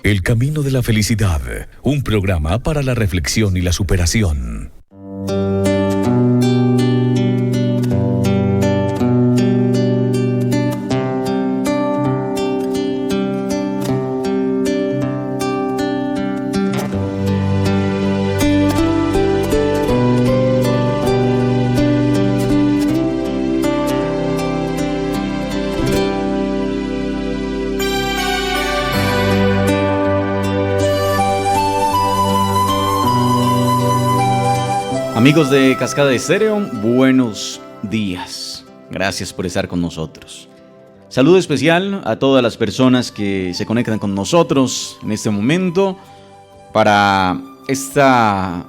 El Camino de la Felicidad, un programa para la reflexión y la superación. Amigos de Cascada Estéreo, buenos días. Gracias por estar con nosotros. Saludo especial a todas las personas que se conectan con nosotros en este momento para esta,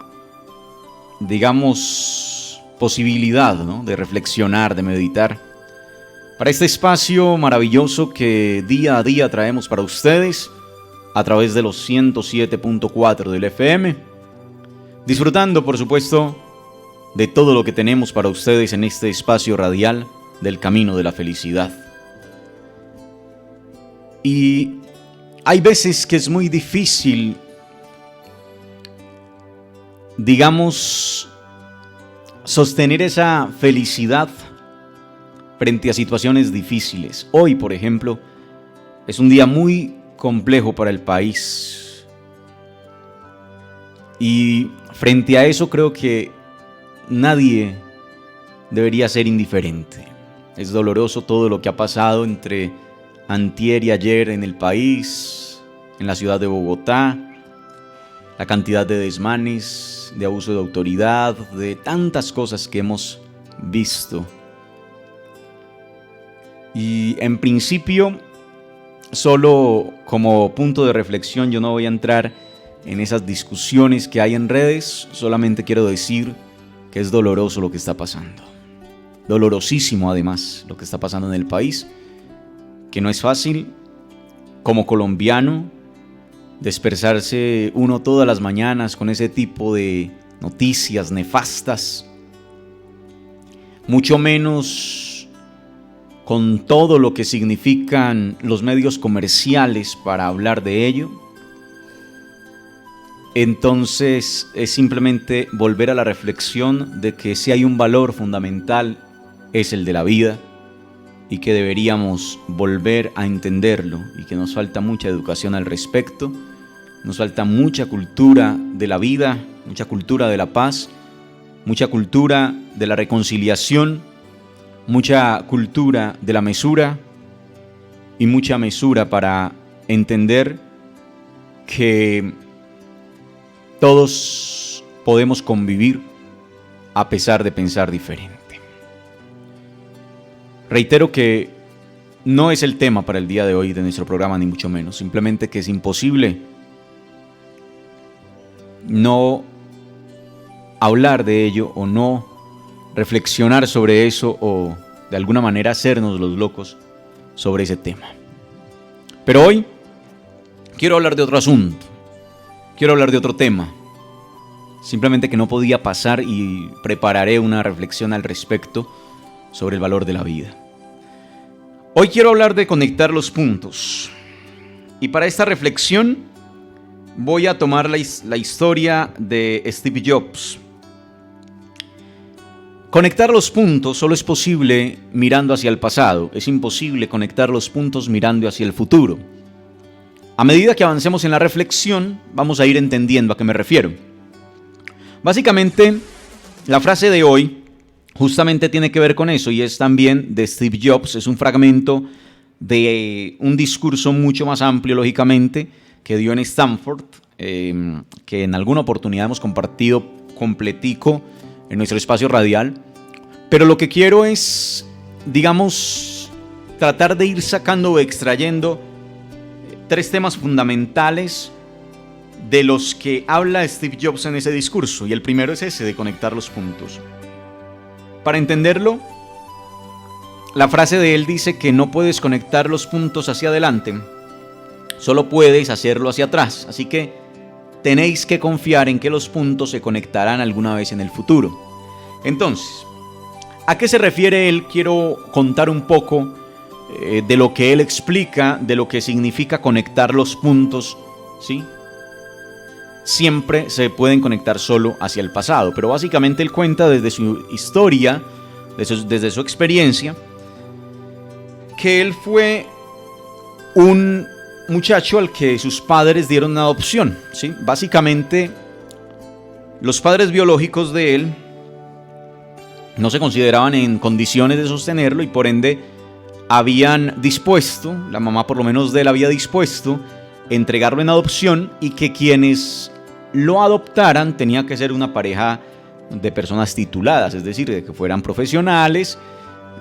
posibilidad, ¿no?, de reflexionar, de meditar. Para este espacio maravilloso que día a día traemos para ustedes a través de los 107.4 del FM. Disfrutando, por supuesto, de todo lo que tenemos para ustedes en este espacio radial del Camino de la Felicidad. Y hay veces que es muy difícil, sostener esa felicidad frente a situaciones difíciles. Hoy, por ejemplo, es un día muy complejo para el país. Y frente a eso creo que nadie debería ser indiferente. Es doloroso todo lo que ha pasado entre antier y ayer en el país, en la ciudad de Bogotá, la cantidad de desmanes, de abuso de autoridad, de tantas cosas que hemos visto. Y en principio, solo como punto de reflexión, yo no voy a entrar en esas discusiones que hay en redes, solamente quiero decir que es doloroso lo que está pasando. Dolorosísimo además lo que está pasando en el país, que no es fácil como colombiano dispersarse uno todas las mañanas con ese tipo de noticias nefastas, mucho menos con todo lo que significan los medios comerciales para hablar de ello. Entonces es simplemente volver a la reflexión de que si hay un valor fundamental es el de la vida y que deberíamos volver a entenderlo y que nos falta mucha educación al respecto, nos falta mucha cultura de la vida, mucha cultura de la paz, mucha cultura de la reconciliación, mucha cultura de la mesura y mucha mesura para entender que todos podemos convivir a pesar de pensar diferente. Reitero que no es el tema para el día de hoy de nuestro programa, ni mucho menos. Simplemente que es imposible no hablar de ello o no reflexionar sobre eso o de alguna manera hacernos los locos sobre ese tema. Pero hoy quiero hablar de otro asunto. Quiero hablar de otro tema, simplemente que no podía pasar y prepararé una reflexión al respecto sobre el valor de la vida. Hoy quiero hablar de conectar los puntos. Y para esta reflexión voy a tomar la historia de Steve Jobs. Conectar los puntos solo es posible mirando hacia el pasado, es imposible conectar los puntos mirando hacia el futuro. A medida que avancemos en la reflexión, vamos a ir entendiendo a qué me refiero. Básicamente, la frase de hoy justamente tiene que ver con eso y es también de Steve Jobs. Es un fragmento de un discurso mucho más amplio, lógicamente, que dio en Stanford, que en alguna oportunidad hemos compartido completico en nuestro espacio radial. Pero lo que quiero es, tratar de ir sacando o extrayendo tres temas fundamentales de los que habla Steve Jobs en ese discurso, y el primero es ese de conectar los puntos. Para entenderlo, la frase de él dice que no puedes conectar los puntos hacia adelante, solo puedes hacerlo hacia atrás, así que tenéis que confiar en que los puntos se conectarán alguna vez en el futuro. Entonces, ¿a qué se refiere él? Quiero contar un poco de lo que él explica, de lo que significa conectar los puntos ¿sí? Siempre se pueden conectar solo hacia el pasado, pero básicamente él cuenta desde su historia, desde su experiencia, que él fue un muchacho al que sus padres dieron una adopción, ¿sí? Básicamente, los padres biológicos de él no se consideraban en condiciones de sostenerlo y por ende habían dispuesto, la mamá por lo menos de él había dispuesto, entregarlo en adopción y que quienes lo adoptaran tenía que ser una pareja de personas tituladas, es decir, de que fueran profesionales,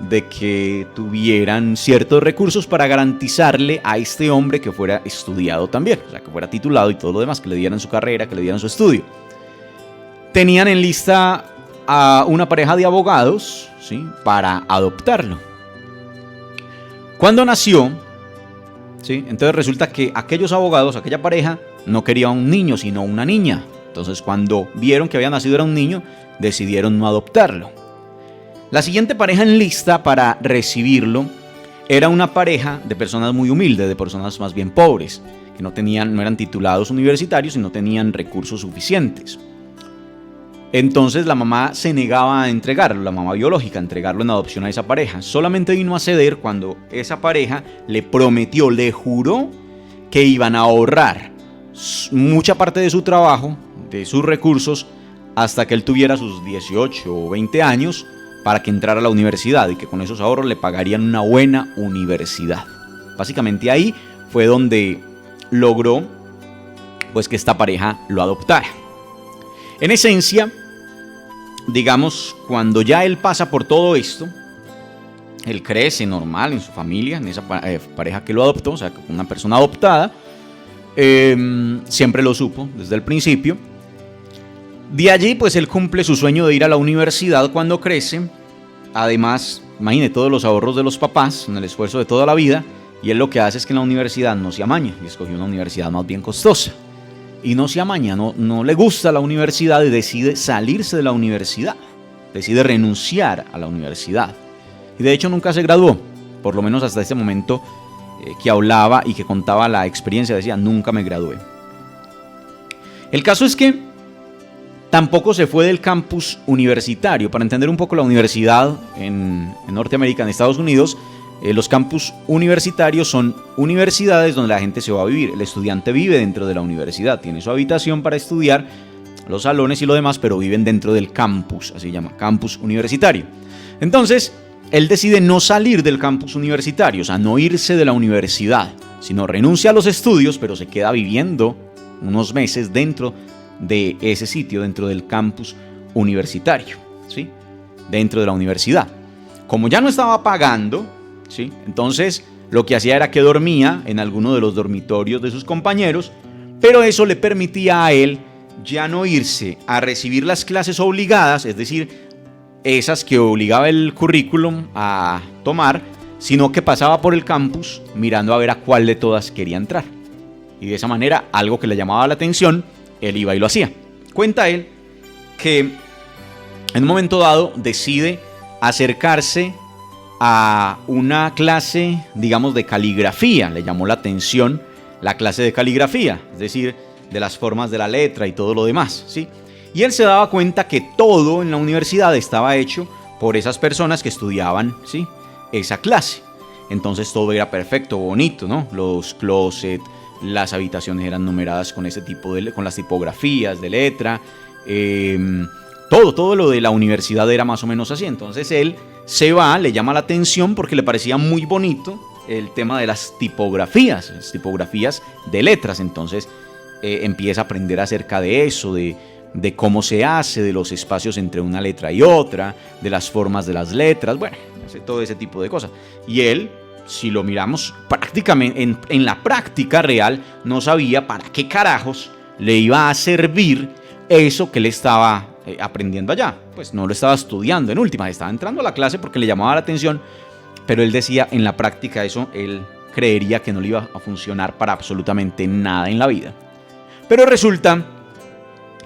de que tuvieran ciertos recursos para garantizarle a este hombre que fuera estudiado también, o sea, que fuera titulado y todo lo demás, que le dieran su carrera, que le dieran su estudio. Tenían en lista a una pareja de abogados, ¿sí?, para adoptarlo. Cuando nació, ¿sí?, entonces resulta que aquellos abogados, aquella pareja, no quería un niño, sino una niña. Entonces, cuando vieron que había nacido era un niño, decidieron no adoptarlo. La siguiente pareja en lista para recibirlo era una pareja de personas muy humildes, de personas más bien pobres, que no eran titulados universitarios y no tenían recursos suficientes. Entonces la mamá se negaba a entregarlo, la mamá biológica, a entregarlo en adopción a esa pareja. Solamente vino a ceder cuando esa pareja le prometió, le juró que iban a ahorrar mucha parte de su trabajo, de sus recursos, hasta que él tuviera sus 18 o 20 años para que entrara a la universidad y que con esos ahorros le pagarían una buena universidad. Básicamente ahí fue donde logró pues que esta pareja lo adoptara. En esencia, digamos, cuando ya él pasa por todo esto, él crece normal en su familia, en esa pareja que lo adoptó, o sea, una persona adoptada, siempre lo supo desde el principio. De allí, pues él cumple su sueño de ir a la universidad cuando crece. Además, imagine todos los ahorros de los papás, en el esfuerzo de toda la vida, y él lo que hace es que en la universidad no se amaña, y escogió una universidad más bien costosa. Y no se amaña, no le gusta la universidad y decide salirse de la universidad, decide renunciar a la universidad. Y de hecho nunca se graduó, por lo menos hasta este momento que hablaba y que contaba la experiencia, decía, nunca me gradué. El caso es que tampoco se fue del campus universitario. Para entender un poco la universidad en Norteamérica, en Estados Unidos, los campus universitarios son universidades donde la gente se va a vivir. El estudiante vive dentro de la universidad, tiene su habitación para estudiar, los salones y lo demás, pero viven dentro del campus, así se llama, campus universitario. Entonces, él decide no salir del campus universitario, o sea, no irse de la universidad, sino renuncia a los estudios, pero se queda viviendo unos meses dentro de ese sitio, dentro del campus universitario, ¿sí?, dentro de la universidad. Como ya no estaba pagando, ¿sí?, entonces lo que hacía era que dormía en alguno de los dormitorios de sus compañeros, pero eso le permitía a él ya no irse a recibir las clases obligadas, es decir, esas que obligaba el currículum a tomar, sino que pasaba por el campus mirando a ver a cuál de todas quería entrar. Y de esa manera, algo que le llamaba la atención, él iba y lo hacía. Cuenta él que en un momento dado decide acercarse a una clase, digamos, de caligrafía. Le llamó la atención la clase de caligrafía, es decir, de las formas de la letra y todo lo demás, ¿sí? Y él se daba cuenta que todo en la universidad estaba hecho por esas personas que estudiaban, ¿sí?, esa clase. Entonces todo era perfecto, bonito, ¿no? Los closets, las habitaciones eran numeradas con ese tipo con las tipografías de letra, todo lo de la universidad era más o menos así. Entonces él se va, le llama la atención porque le parecía muy bonito el tema de las tipografías de letras. Entonces empieza a aprender acerca de eso, de cómo se hace, de los espacios entre una letra y otra, de las formas de las letras, bueno, hace todo ese tipo de cosas. Y él, si lo miramos prácticamente en la práctica real, no sabía para qué carajos le iba a servir eso que le estaba aprendiendo allá. Pues no lo estaba estudiando en última, estaba entrando a la clase porque le llamaba la atención, pero él decía en la práctica eso, él creería que no le iba a funcionar para absolutamente nada en la vida. Pero resulta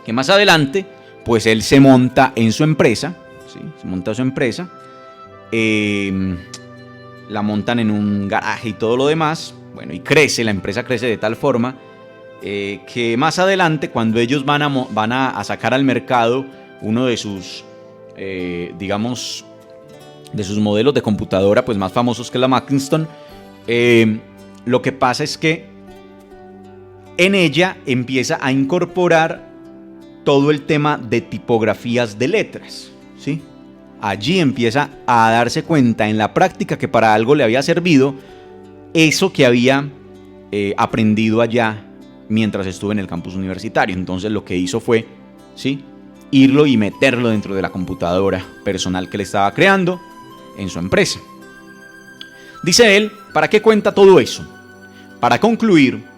que más adelante, pues él se monta en su empresa, ¿sí?, se monta su empresa, la montan en un garaje y todo lo demás, bueno, y crece, la empresa crece de tal forma que más adelante, cuando ellos van a sacar al mercado uno de sus, digamos, de sus modelos de computadora pues más famosos, que es la Macintosh, lo que pasa es que en ella empieza a incorporar todo el tema de tipografías de letras, ¿sí? Allí empieza a darse cuenta en la práctica que para algo le había servido eso que había aprendido allá mientras estuve en el campus universitario. Entonces lo que hizo fue, ¿sí?, irlo y meterlo dentro de la computadora personal que le estaba creando en su empresa. Dice él, ¿para qué cuenta todo eso? Para concluir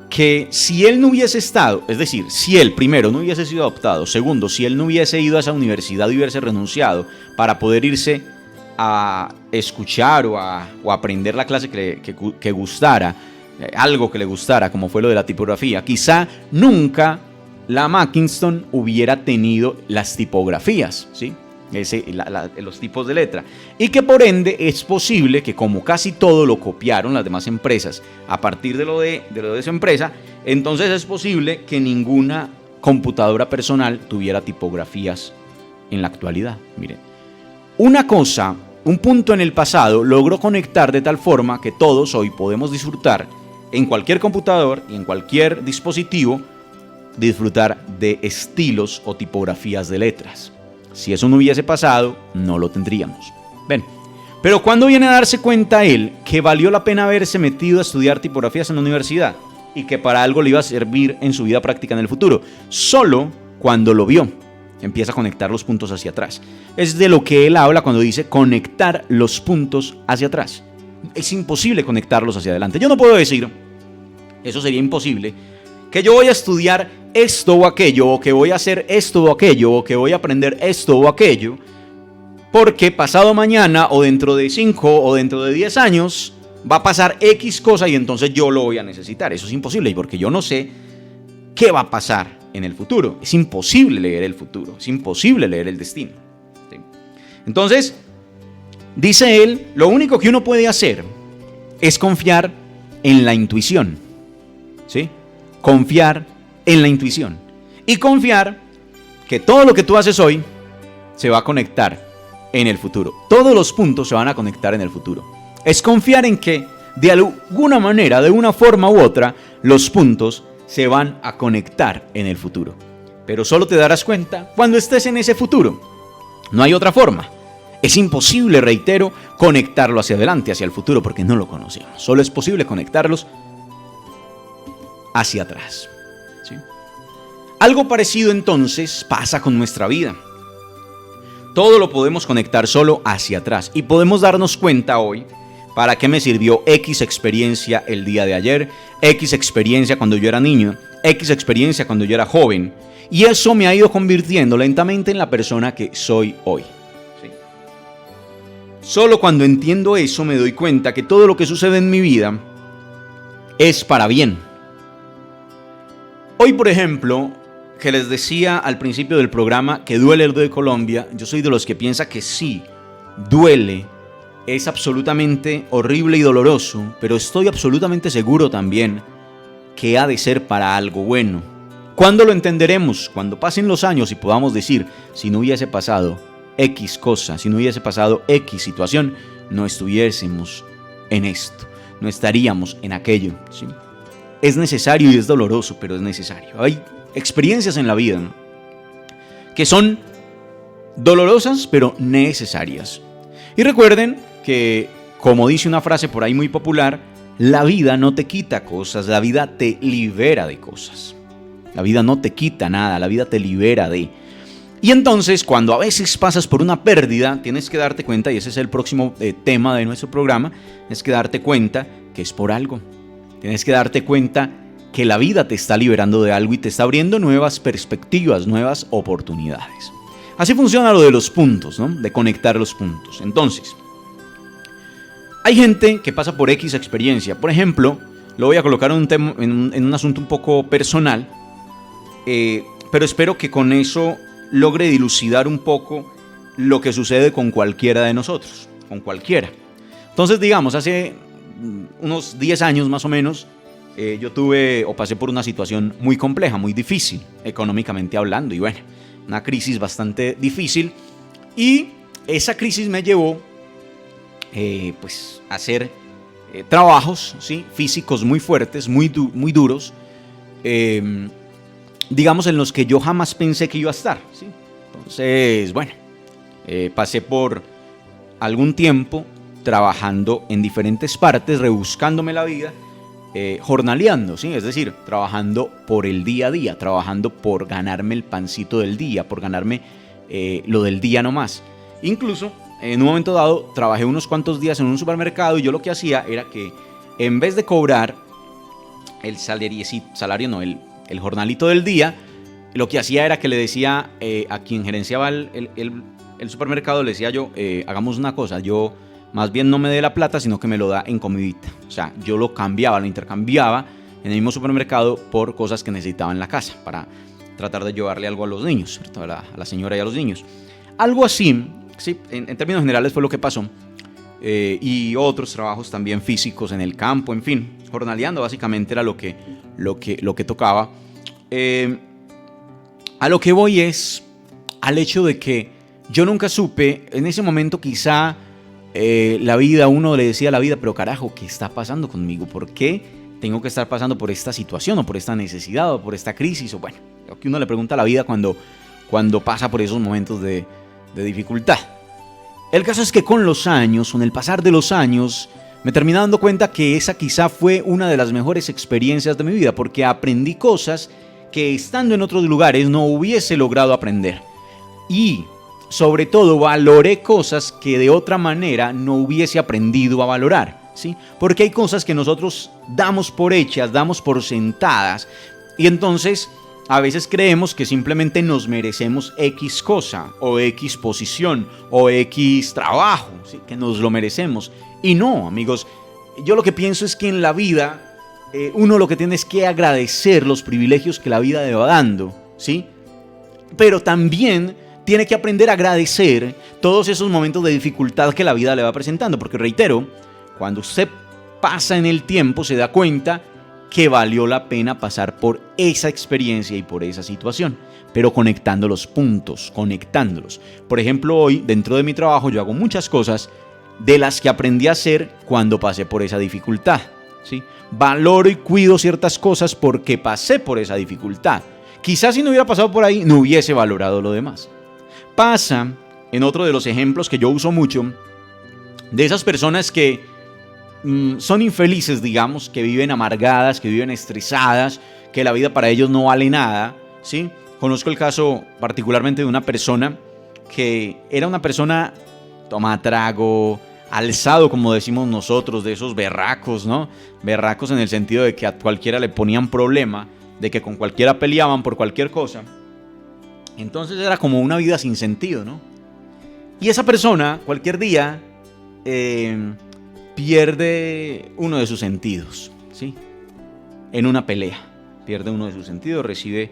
que si él no hubiese estado, es decir, si él primero no hubiese sido adoptado, segundo, si él no hubiese ido a esa universidad y hubiese renunciado para poder irse a escuchar o a aprender la clase que gustara, algo que le gustara, como fue lo de la tipografía, quizá nunca la Macintosh hubiera tenido las tipografías, ¿sí?, los tipos de letra, y que por ende es posible que, como casi todo lo copiaron las demás empresas a partir de lo de su empresa, entonces es posible que ninguna computadora personal tuviera tipografías en la actualidad. Miren, una cosa, un punto en el pasado logró conectar de tal forma que todos hoy podemos disfrutar en cualquier computador y en cualquier dispositivo, disfrutar de estilos o tipografías de letras. Si eso no hubiese pasado, no lo tendríamos. Ven, pero ¿cuándo viene a darse cuenta él que valió la pena haberse metido a estudiar tipografías en la universidad y que para algo le iba a servir en su vida práctica en el futuro? Solo cuando lo vio. Empieza a conectar los puntos hacia atrás. Es de lo que él habla cuando dice conectar los puntos hacia atrás. Es imposible conectarlos hacia adelante. Yo no puedo decir, eso sería imposible, que yo voy a estudiar esto o aquello, o que voy a hacer esto o aquello, o que voy a aprender esto o aquello, porque pasado mañana o dentro de 5 o dentro de 10 años va a pasar X cosa y entonces yo lo voy a necesitar. Eso es imposible, porque yo no sé qué va a pasar en el futuro. Es imposible leer el futuro, es imposible leer el destino, ¿sí? Entonces, dice él, lo único que uno puede hacer es confiar en la intuición, ¿sí? Confiar en la intuición y confiar que todo lo que tú haces hoy se va a conectar en el futuro. Todos los puntos se van a conectar en el futuro. Es confiar en que de alguna manera, de una forma u otra, los puntos se van a conectar en el futuro. Pero solo te darás cuenta cuando estés en ese futuro. No hay otra forma. Es imposible, reitero, conectarlo hacia adelante, hacia el futuro, porque no lo conocemos. Solo es posible conectarlos hacia atrás, ¿sí? Algo parecido entonces pasa con nuestra vida. Todo lo podemos conectar solo hacia atrás y podemos darnos cuenta hoy para qué me sirvió X experiencia el día de ayer, X experiencia cuando yo era niño, X experiencia cuando yo era joven, y eso me ha ido convirtiendo lentamente en la persona que soy hoy, ¿sí? Solo cuando entiendo eso me doy cuenta que todo lo que sucede en mi vida es para bien. Hoy, por ejemplo, que les decía al principio del programa que duele el de Colombia, yo soy de los que piensa que sí, duele, es absolutamente horrible y doloroso, pero estoy absolutamente seguro también que ha de ser para algo bueno. ¿Cuándo lo entenderemos? Cuando pasen los años y podamos decir, si no hubiese pasado X cosa, si no hubiese pasado X situación, no estuviésemos en esto, no estaríamos en aquello, ¿sí? Es necesario y es doloroso, pero es necesario. Hay experiencias en la vida, ¿no?, que son dolorosas, pero necesarias. Y recuerden que, como dice una frase por ahí muy popular, la vida no te quita cosas, la vida te libera de cosas. La vida no te quita nada, la vida te libera de. Y entonces, cuando a veces pasas por una pérdida, tienes que darte cuenta, y ese es el próximo tema de nuestro programa, tienes que darte cuenta que es por algo. Tienes que darte cuenta que la vida te está liberando de algo y te está abriendo nuevas perspectivas, nuevas oportunidades. Así funciona lo de los puntos, ¿no?, de conectar los puntos. Entonces, hay gente que pasa por X experiencia. Por ejemplo, lo voy a colocar en un asunto un poco personal, pero espero que con eso logre dilucidar un poco lo que sucede con cualquiera de nosotros, con cualquiera. Entonces, digamos, hace unos 10 años más o menos, yo tuve o pasé por una situación muy compleja, muy difícil, económicamente hablando, y bueno, una crisis bastante difícil, y esa crisis me llevó pues a hacer trabajos, ¿sí?, físicos muy fuertes, muy duros, digamos, en los que yo jamás pensé que iba a estar, ¿sí? Entonces, bueno, pasé por algún tiempo trabajando en diferentes partes, rebuscándome la vida, jornaleando, ¿sí? Es decir, trabajando por el día a día, trabajando por ganarme el pancito del día, por ganarme lo del día nomás. Incluso, en un momento dado, trabajé unos cuantos días en un supermercado y yo lo que hacía era que, en vez de cobrar el el jornalito del día, lo que hacía era que le decía a quien gerenciaba el supermercado, le decía yo, hagamos una cosa, yo más bien no me dé la plata, sino que me lo da en comidita. O sea, yo lo cambiaba, lo intercambiaba en el mismo supermercado por cosas que necesitaba en la casa, para tratar de llevarle algo a los niños, ¿cierto? A la señora y a los niños. Algo así, sí, en términos generales fue lo que pasó. Y otros trabajos también físicos en el campo, en fin, jornaleando básicamente era lo que tocaba. A lo que voy es al hecho de que yo nunca supe, en ese momento quizá la vida, uno le decía a la vida, pero carajo, ¿qué está pasando conmigo? ¿Por qué tengo que estar pasando por esta situación o por esta necesidad o por esta crisis? O bueno, lo que uno le pregunta a la vida cuando pasa por esos momentos de dificultad. El caso es que con el pasar de los años, me terminé dando cuenta que esa quizá fue una de las mejores experiencias de mi vida, porque aprendí cosas que estando en otros lugares no hubiese logrado aprender. Y, sobre todo, valoré cosas que de otra manera no hubiese aprendido a valorar, ¿sí? Porque hay cosas que nosotros damos por hechas, damos por sentadas, y entonces a veces creemos que simplemente nos merecemos X cosa, o X posición, o X trabajo, ¿sí?, que nos lo merecemos. Y no, amigos, yo lo que pienso es que en la vida uno lo que tiene es que agradecer los privilegios que la vida le va dando, ¿sí? Pero también tiene que aprender a agradecer todos esos momentos de dificultad que la vida le va presentando, porque reitero, cuando usted pasa en el tiempo se da cuenta que valió la pena pasar por esa experiencia y por esa situación, pero conectando los puntos, conectándolos. Por ejemplo, hoy, dentro de mi trabajo, yo hago muchas cosas de las que aprendí a hacer cuando pasé por esa dificultad, ¿sí? Valoro y cuido ciertas cosas porque pasé por esa dificultad. Quizás si no hubiera pasado por ahí, no hubiese valorado lo demás. Pasa, en otro de los ejemplos que yo uso mucho, de esas personas que son infelices, digamos, que viven amargadas, que viven estresadas, que la vida para ellos no vale nada, ¿sí? Conozco el caso particularmente de una persona que era una persona tomatrago, alzado, como decimos nosotros, de esos berracos, ¿no? Berracos en el sentido de que a cualquiera le ponían problema, de que con cualquiera peleaban por cualquier cosa. Entonces era como una vida sin sentido, ¿no? Y esa persona, cualquier día, pierde uno de sus sentidos, ¿sí? En una pelea, pierde uno de sus sentidos, recibe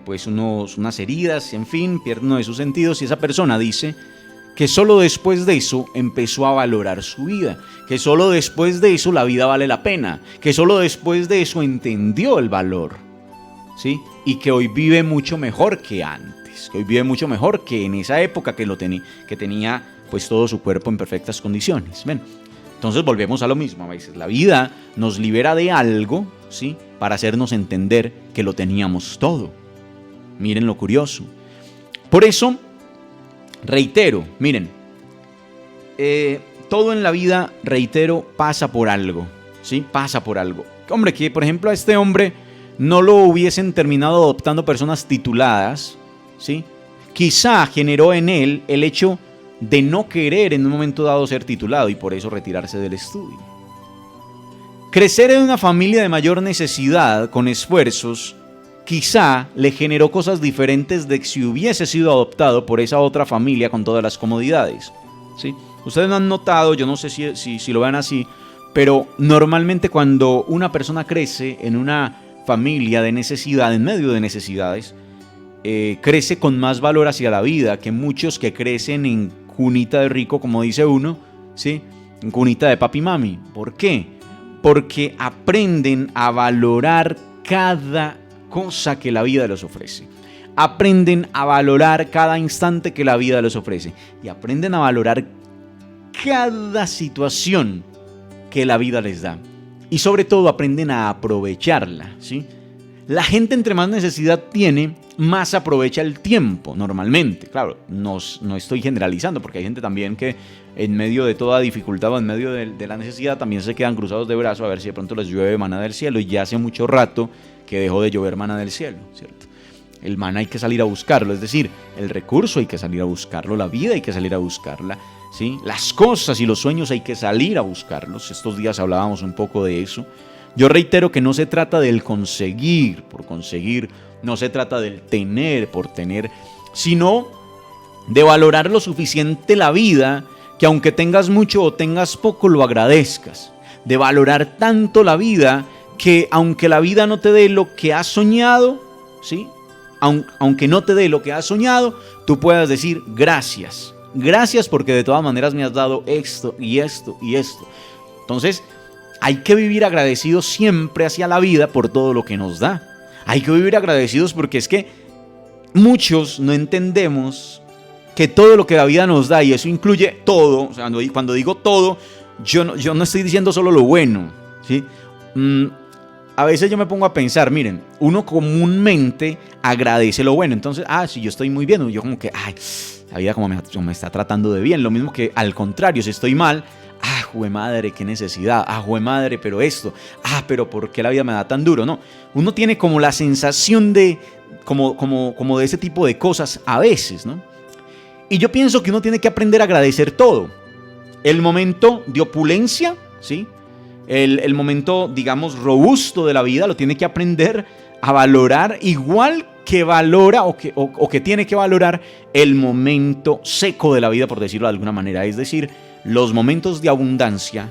pues unas heridas, en fin, pierde uno de sus sentidos, y esa persona dice que solo después de eso empezó a valorar su vida, que solo después de eso la vida vale la pena, que solo después de eso entendió el valor, ¿sí? Y que hoy vive mucho mejor que antes, que hoy vive mucho mejor que en esa época que tenía pues todo su cuerpo en perfectas condiciones. ¿Ven? Entonces volvemos a lo mismo, a veces la vida nos libera de algo, ¿sí?, para hacernos entender que lo teníamos todo. Miren lo curioso. Por eso, reitero, miren, todo en la vida, reitero, pasa por algo, ¿sí? Pasa por algo. Hombre, que por ejemplo a este hombre no lo hubiesen terminado adoptando personas tituladas, ¿sí? Quizá generó en él el hecho de no querer en un momento dado ser titulado y por eso retirarse del estudio. Crecer en una familia de mayor necesidad, con esfuerzos, quizá le generó cosas diferentes de que si hubiese sido adoptado por esa otra familia con todas las comodidades, ¿sí? Ustedes no han notado, yo no sé si lo vean así, pero normalmente cuando una persona crece en una familia de necesidad, en medio de necesidades, crece con más valor hacia la vida que muchos que crecen en cunita de rico, como dice uno, ¿sí?, en cunita de papi y mami. ¿Por qué? porque aprenden a valorar cada cosa que la vida les ofrece. Aprenden a valorar cada instante que la vida les ofrece. Y aprenden a valorar cada situación que la vida les da. Y sobre todo aprenden a aprovecharla, ¿sí? La gente entre más necesidad tiene, más aprovecha el tiempo normalmente. Claro, no estoy generalizando, porque hay gente también que en medio de toda dificultad o en medio de la necesidad también se quedan cruzados de brazos a ver si de pronto les llueve maná del cielo, y ya hace mucho rato que dejó de llover maná del cielo, ¿cierto? El maná hay que salir a buscarlo, es decir, el recurso hay que salir a buscarlo, la vida hay que salir a buscarla, ¿sí? Las cosas y los sueños hay que salir a buscarlos. Estos días hablábamos un poco de eso. Yo reitero que no se trata del conseguir por conseguir, no se trata del tener por tener, sino de valorar lo suficiente la vida que aunque tengas mucho o tengas poco lo agradezcas. De valorar tanto la vida que aunque la vida no te dé lo que has soñado, ¿sí? Aunque no te dé lo que has soñado, tú puedas decir gracias. Gracias porque de todas maneras me has dado esto y esto y esto. Entonces, hay que vivir agradecidos siempre hacia la vida por todo lo que nos da. Hay que vivir agradecidos porque es que muchos no entendemos que todo lo que la vida nos da, y eso incluye todo, o sea, cuando digo todo, yo no estoy diciendo solo lo bueno, ¿sí? A veces yo me pongo a pensar, miren, uno comúnmente agradece lo bueno. Entonces, si yo estoy muy bien, yo como que, la vida como me está tratando de bien. Lo mismo que al contrario, si estoy mal, jue madre, qué necesidad, jue madre, pero esto, pero ¿por qué la vida me da tan duro? No, uno tiene como la sensación de, como de ese tipo de cosas a veces, ¿no? Y yo pienso que uno tiene que aprender a agradecer todo. El momento de opulencia, ¿sí? El momento, digamos, robusto de la vida lo tiene que aprender a valorar igual que valora o que tiene que valorar el momento seco de la vida, por decirlo de alguna manera. Es decir, los momentos de abundancia,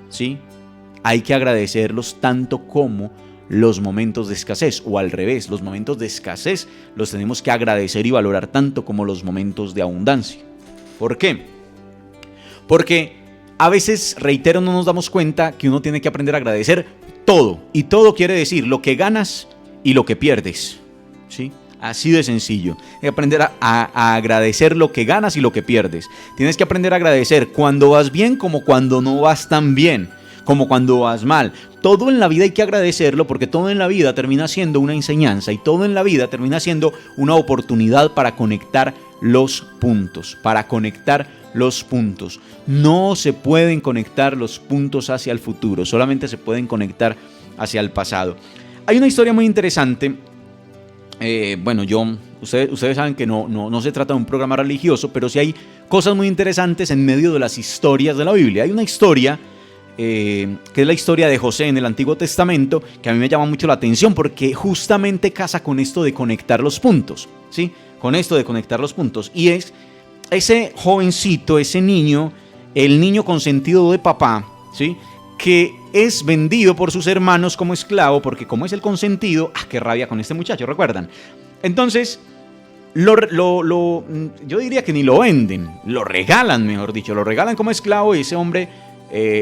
¿sí? Hay que agradecerlos tanto como los momentos de escasez, o al revés, los momentos de escasez los tenemos que agradecer y valorar tanto como los momentos de abundancia. ¿Por qué? Porque a veces, reitero, no nos damos cuenta que uno tiene que aprender a agradecer todo. Y todo quiere decir lo que ganas y lo que pierdes, ¿sí? Así de sencillo. Hay que aprender a agradecer lo que ganas y lo que pierdes. Tienes que aprender a agradecer cuando vas bien como cuando no vas tan bien, como cuando vas mal. Todo en la vida hay que agradecerlo, porque todo en la vida termina siendo una enseñanza, y todo en la vida termina siendo una oportunidad para conectar los puntos, No se pueden conectar los puntos hacia el futuro, solamente se pueden conectar hacia el pasado. Hay una historia muy interesante. Ustedes saben que no se trata de un programa religioso, pero sí hay cosas muy interesantes en medio de las historias de la Biblia. Hay una historia que es la historia de José en el Antiguo Testamento, que a mí me llama mucho la atención porque justamente casa con esto de conectar los puntos, ¿sí? Con esto de conectar los puntos. Y es ese jovencito, ese niño, el niño consentido de papá, ¿sí? Que es vendido por sus hermanos como esclavo, porque como es el consentido, qué rabia con este muchacho, ¿recuerdan? Entonces, yo diría que ni lo venden, lo regalan, mejor dicho, lo regalan como esclavo, y ese hombre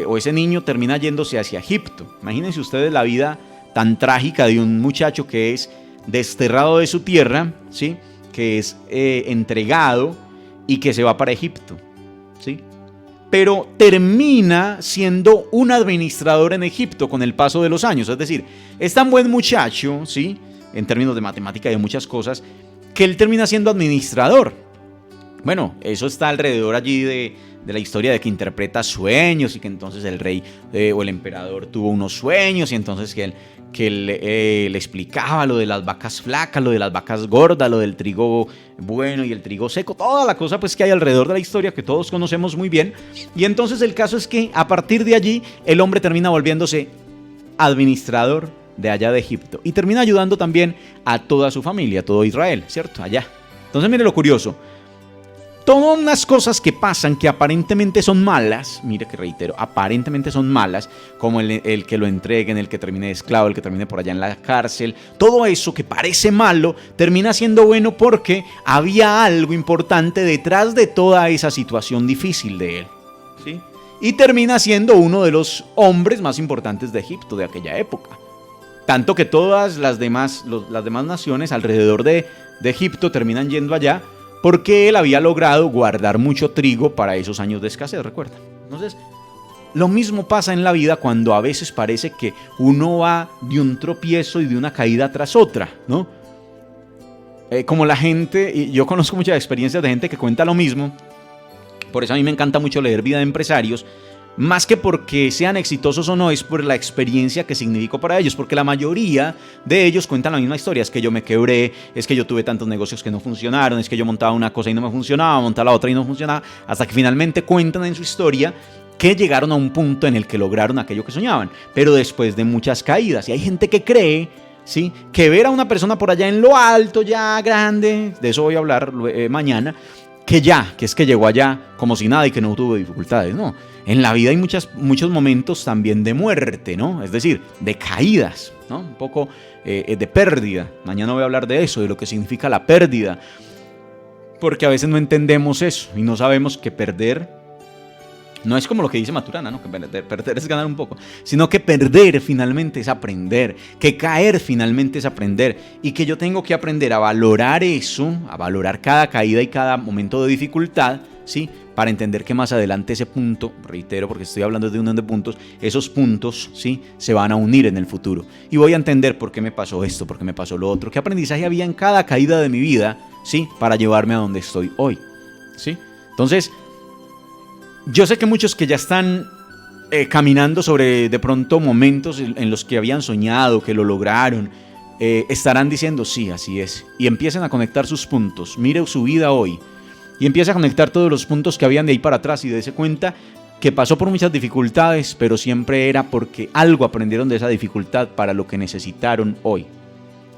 o ese niño termina yéndose hacia Egipto. Imagínense ustedes la vida tan trágica de un muchacho que es desterrado de su tierra, ¿sí? Que es entregado y que se va para Egipto, ¿sí? Pero termina siendo un administrador en Egipto con el paso de los años. Es decir, es tan buen muchacho, ¿sí? En términos de matemática y de muchas cosas, que él termina siendo administrador. Bueno, eso está alrededor allí de la historia de que interpreta sueños, y que entonces el rey o el emperador tuvo unos sueños, y entonces que él le explicaba lo de las vacas flacas, lo de las vacas gordas, lo del trigo bueno y el trigo seco, toda la cosa pues que hay alrededor de la historia que todos conocemos muy bien. Y entonces el caso es que a partir de allí el hombre termina volviéndose administrador de allá de Egipto, y termina ayudando también a toda su familia, a todo Israel, ¿cierto? Allá. Entonces mire lo curioso. Todas unas cosas que pasan que aparentemente son malas, mire que reitero, aparentemente son malas, como el que lo entreguen, el que termine de esclavo, el que termine por allá en la cárcel, todo eso que parece malo termina siendo bueno porque había algo importante detrás de toda esa situación difícil de él, ¿sí? y termina siendo uno de los hombres más importantes de Egipto de aquella época. Tanto que todas las demás naciones alrededor de Egipto terminan yendo allá porque él había logrado guardar mucho trigo para esos años de escasez, ¿recuerdan? Entonces, lo mismo pasa en la vida cuando a veces parece que uno va de un tropiezo y de una caída tras otra, ¿no? Como la gente, y yo conozco muchas experiencias de gente que cuenta lo mismo, por eso a mí me encanta mucho leer vida de empresarios, más que porque sean exitosos o no, es por la experiencia que significó para ellos, porque la mayoría de ellos cuentan la misma historia. Es que yo me quebré, es que yo tuve tantos negocios que no funcionaron, es que yo montaba una cosa y no me funcionaba, montaba la otra y no funcionaba, hasta que finalmente cuentan en su historia que llegaron a un punto en el que lograron aquello que soñaban, pero después de muchas caídas. Y hay gente que cree, ¿sí?, que ver a una persona por allá en lo alto, ya grande, de eso voy a hablar mañana, que es que llegó allá como si nada y que no tuvo dificultades. No, en la vida hay muchos momentos también de muerte, ¿no? Es decir, de caídas, ¿no? Un poco de pérdida. Mañana voy a hablar de eso, de lo que significa la pérdida, porque a veces no entendemos eso y no sabemos que perder no es como lo que dice Maturana, ¿no? Que perder es ganar un poco, sino que perder finalmente es aprender, que caer finalmente es aprender, y que yo tengo que aprender a valorar eso, a valorar cada caída y cada momento de dificultad, ¿sí?, para entender que más adelante ese punto, reitero porque estoy hablando de unión de puntos, esos puntos, ¿sí?, se van a unir en el futuro, y voy a entender por qué me pasó esto, por qué me pasó lo otro, qué aprendizaje había en cada caída de mi vida, ¿sí?, para llevarme a donde estoy hoy, ¿sí? Entonces, yo sé que muchos que ya están caminando sobre de pronto momentos en los que habían soñado, que lo lograron, estarán diciendo sí, así es, y empiecen a conectar sus puntos. Mire su vida hoy y empiece a conectar todos los puntos que habían de ahí para atrás y dése cuenta que pasó por muchas dificultades, pero siempre era porque algo aprendieron de esa dificultad para lo que necesitaron hoy.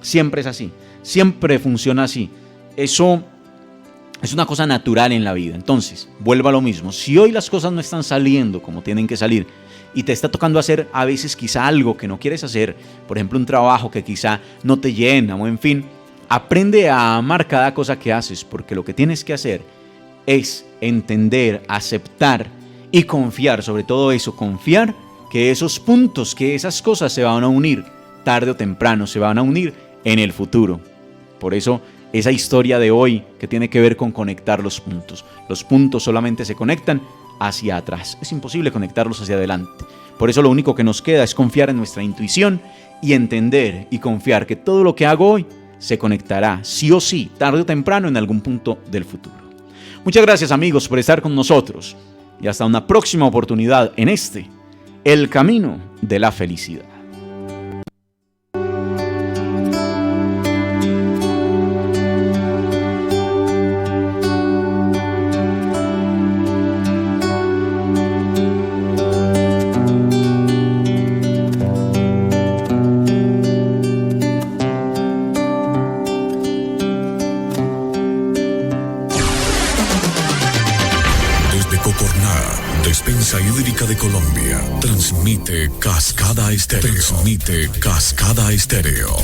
Siempre es así, siempre funciona así. Eso es una cosa natural en la vida. Entonces, vuelva a lo mismo. Si hoy las cosas no están saliendo como tienen que salir y te está tocando hacer a veces quizá algo que no quieres hacer, por ejemplo un trabajo que quizá no te llena o en fin, aprende a amar cada cosa que haces, porque lo que tienes que hacer es entender, aceptar y confiar, sobre todo eso, confiar que esos puntos, que esas cosas se van a unir, tarde o temprano se van a unir en el futuro. Por eso, esa historia de hoy que tiene que ver con conectar los puntos. Los puntos solamente se conectan hacia atrás. Es imposible conectarlos hacia adelante. Por eso lo único que nos queda es confiar en nuestra intuición y entender y confiar que todo lo que hago hoy se conectará sí o sí, tarde o temprano, en algún punto del futuro. Muchas gracias, amigos, por estar con nosotros y hasta una próxima oportunidad en El Camino de la Felicidad. Despensa Hídrica de Colombia. Transmite Cascada Estéreo.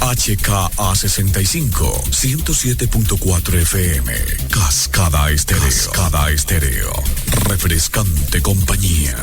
HKA65, 107.4 FM. Cascada Estéreo. Refrescante compañía.